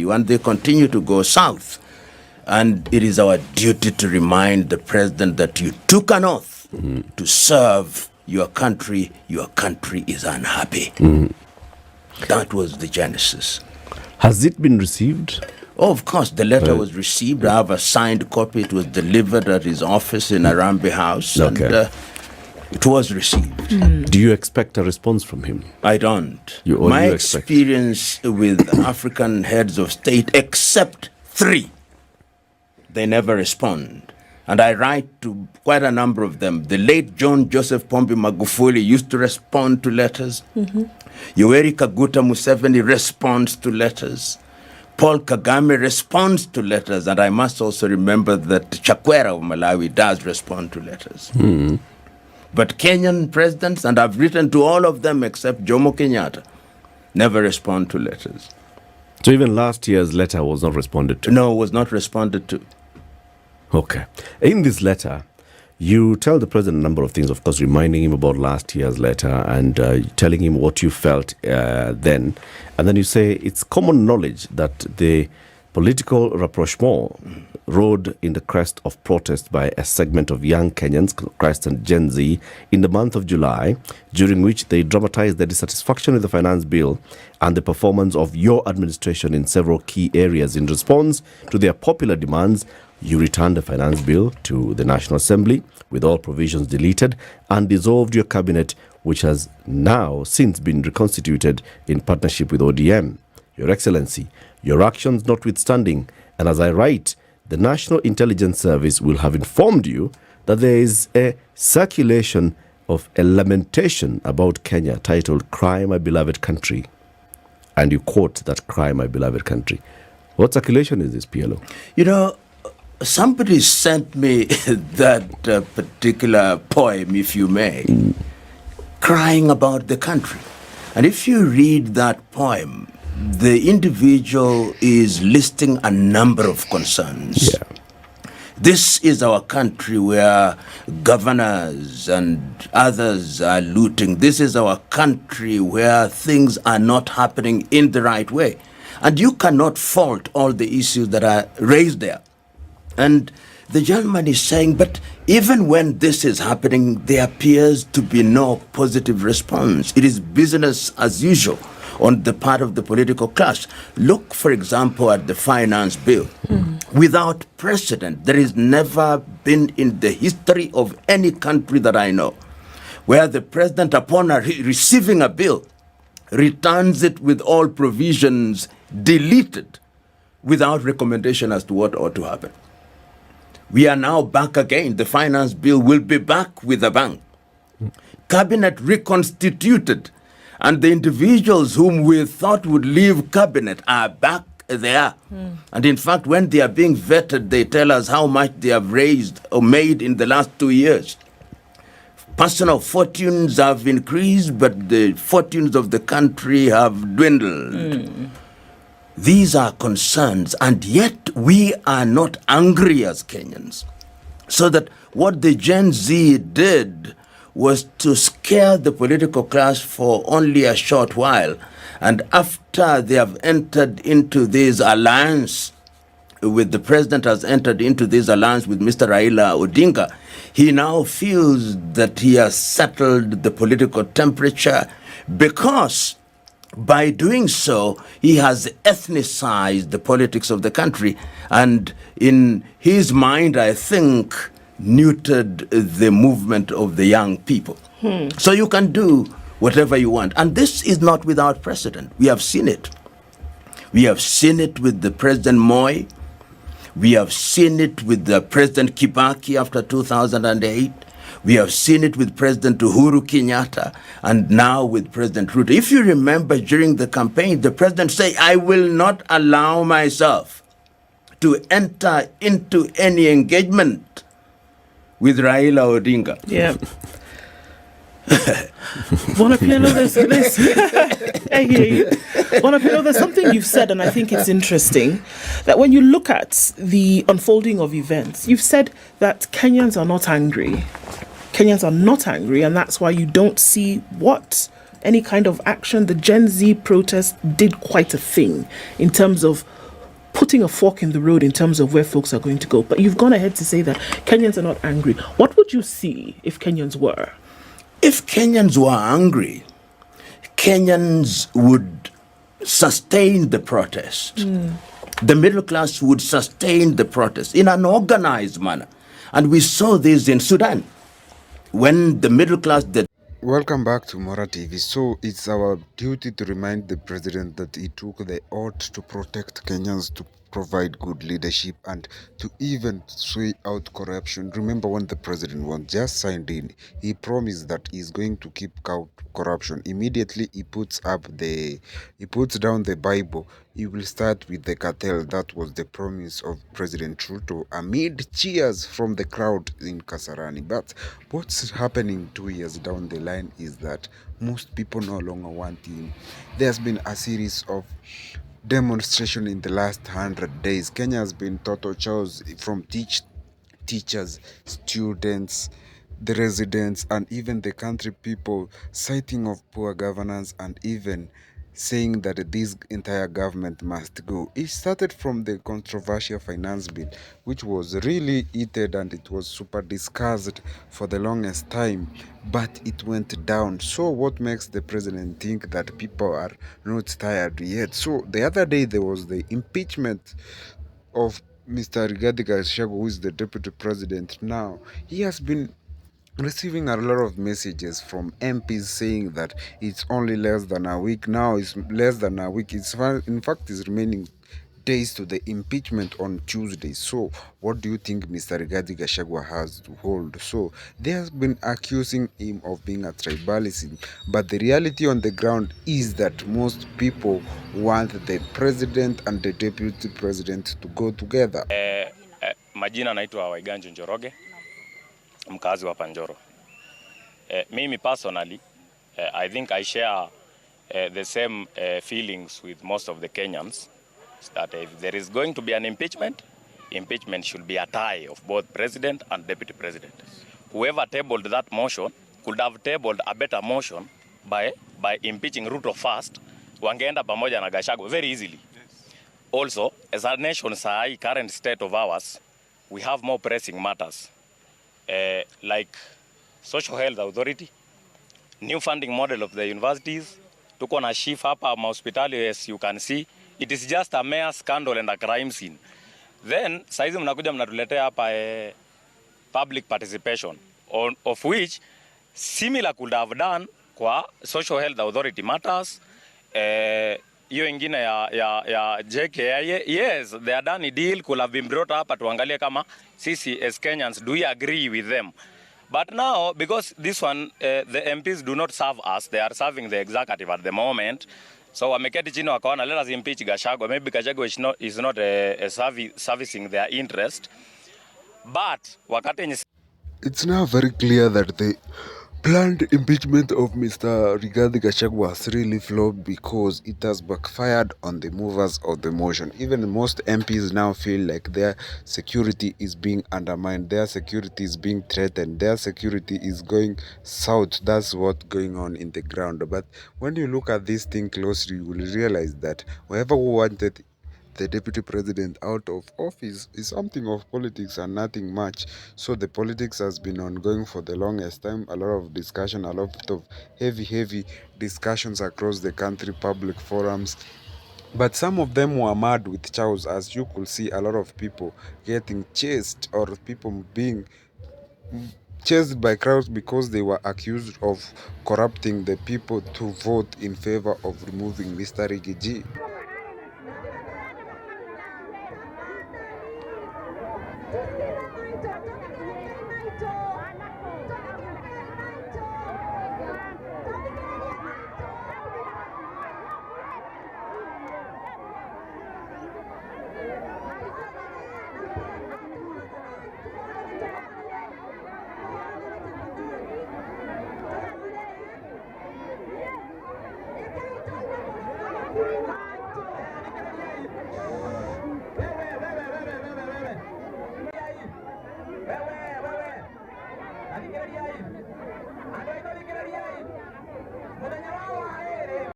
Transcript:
you, and they continue to go south. And it is our duty to remind the president that you took an oath to serve your country. Your country is unhappy. That was the genesis. Has it been received? Oh, of course, the letter was received. I have a signed copy. It was delivered at his office in Arambe House. Okay. And it was received. Do you expect a response from him? I don't. My experience with African heads of state, except 3, they never respond. And I write to quite a number of them. The late John Joseph Pombe Magufuli used to respond to letters. Yoweri Kaguta Museveni responds to letters. Paul Kagame responds to letters. And I must also remember that Chakwera of Malawi does respond to letters. But Kenyan presidents, and I've written to all of them except Jomo Kenyatta, never respond to letters. So even last year's letter was not responded to? No, was not responded to. Okay. In this letter, you tell the president a number of things, of course, reminding him about last year's letter and telling him what you felt then. And then you say it's common knowledge that the political rapprochement rode in the crest of protest by a segment of young Kenyans, Christ and Gen Z, in the month of July, during which they dramatized their dissatisfaction with the finance bill and the performance of your administration in several key areas. In response to their popular demands, you returned the finance bill to the National Assembly with all provisions deleted and dissolved your cabinet, which has now since been reconstituted in partnership with ODM. Your Excellency, your actions notwithstanding, and as I write, the National Intelligence Service will have informed you that there is a circulation of a lamentation about Kenya titled "Cry, My Beloved Country." And you quote that "Cry, My Beloved Country." What circulation is this, PLO? You know, somebody sent me that particular poem, if you may, crying about the country. And if you read that poem, the individual is listing a number of concerns. Yeah. This is our country where governors and others are looting. This is our country where things are not happening in the right way. And you cannot fault all the issues that are raised there. And the gentleman is saying, but even when this is happening, there appears to be no positive response. It is business as usual on the part of the political class. Look, for example, at the finance bill. Without precedent, there has never been in the history of any country that I know where the president, upon receiving a bill, returns it with all provisions deleted without recommendation as to what ought to happen. We are now back again. The finance bill will be back with a bang. Cabinet reconstituted. And the individuals whom we thought would leave cabinet are back there. And in fact, when they are being vetted, they tell us how much they have raised or made in the last 2 years. Personal fortunes have increased, but the fortunes of the country have dwindled. These are concerns, and yet we are not angry as Kenyans. So that what the Gen Z did was to scare the political class for only a short while. And after they have entered into this alliance with the president, has entered into this alliance with Mr. Raila Odinga, he now feels that he has settled the political temperature because by doing so, he has ethnicized the politics of the country. And in his mind, I think, neutered the movement of the young people. So you can do whatever you want. And this is not without precedent. We have seen it. We have seen it with the President Moi. We have seen it with the President Kibaki after 2008. We have seen it with President Uhuru Kenyatta and now with President Ruto. If you remember during the campaign, the president said, I will not allow myself to enter into any engagement with Raila Odinga. Yeah. Bonapino, I hear you. Bonapino, there's something you've said, and I think it's interesting, that when you look at the unfolding of events, you've said that Kenyans are not angry. Kenyans are not angry, and that's why you don't see what any kind of action. The Gen Z protest did quite a thing in terms of putting a fork in the road in terms of where folks are going to go. But you've gone ahead to say that Kenyans are not angry. What would you see if Kenyans were? If Kenyans were angry, Kenyans would sustain the protest. The middle class would sustain the protest in an organized manner. And we saw this in Sudan when the middle class did. Welcome back to Mora TV. So it's our duty to remind the president that he took the oath to protect Kenyans, to provide good leadership, and to even sway out corruption. Remember, when the president was just signed in, he promised that he's going to keep out corruption. Immediately he puts down the Bible. He will start with the cartel. That was the promise of President Ruto amid cheers from the crowd in Kasarani. But what's happening 2 years down the line is that most people no longer want him. There's been a series of demonstration in the last 100 days. Kenya has been total chaos, from teachers, students, the residents, and even the country people citing of poor governance and even saying that this entire government must go. It started from the controversial finance bill, which was really heated and it was super discussed for the longest time, but it went down. So what makes the president think that people are not tired yet? So the other day there was the impeachment of Mr. Rigathi Gachagua, who is the deputy president now. He has been receiving a lot of messages from MPs saying that it's only less than a week. Now it's less than a week. In fact, it's remaining days to the impeachment on Tuesday. So what do you think Mr. Rigathi Gachagua has to hold? So they have been accusing him of being a tribalism, but the reality on the ground is that most people want the president and the deputy president to go together. Majina naitwa Waiganjo Njoroge, mkazi wa Panjoro. Mimi personally, I think I share the same feelings with most of the Kenyans, that if there is going to be an impeachment, impeachment should be a tie of both president and deputy president. Whoever tabled that motion could have tabled a better motion by impeaching Ruto first, wangeenda pamoja na Gachagua very easily. Also, as a nation, current state of ours, we have more pressing matters. Like social health authority, new funding model of the universities, tuko na shift hapa hospitali, as you can see, it is just a mere scandal and a crime scene. Then saizi mnakuja mnatuletea hapa public participation, of which similar could have done kwa social health authority matters. Hiyo ingine ya JKIA, yes, the Adani deal could have been brought up, tuangalie kama sisi as Kenyans, do we agree with them? But now, because this one, the MPs do not serve us, they are serving the executive at the moment. So wameketi chini wakaona, let us impeach Gachagua. Maybe Gachagua is not servicing their interest. But wakati it's now very clear that the planned impeachment of Mr. Rigathi Gachagua has really flawed, because it has backfired on the movers of the motion. Even most MPs now feel like their security is being undermined, their security is being threatened, their security is going south. That's what's going on in the ground. But when you look at this thing closely, you will realize that whoever wanted the deputy president out of office is something of politics and nothing much. So the politics has been ongoing for the longest time. A lot of discussion, a lot of heavy discussions across the country, public forums. But some of them were mad with chows, as you could see a lot of people getting chased, or people being chased by crowds because they were accused of corrupting the people to vote in favor of removing Mr. Rigiji.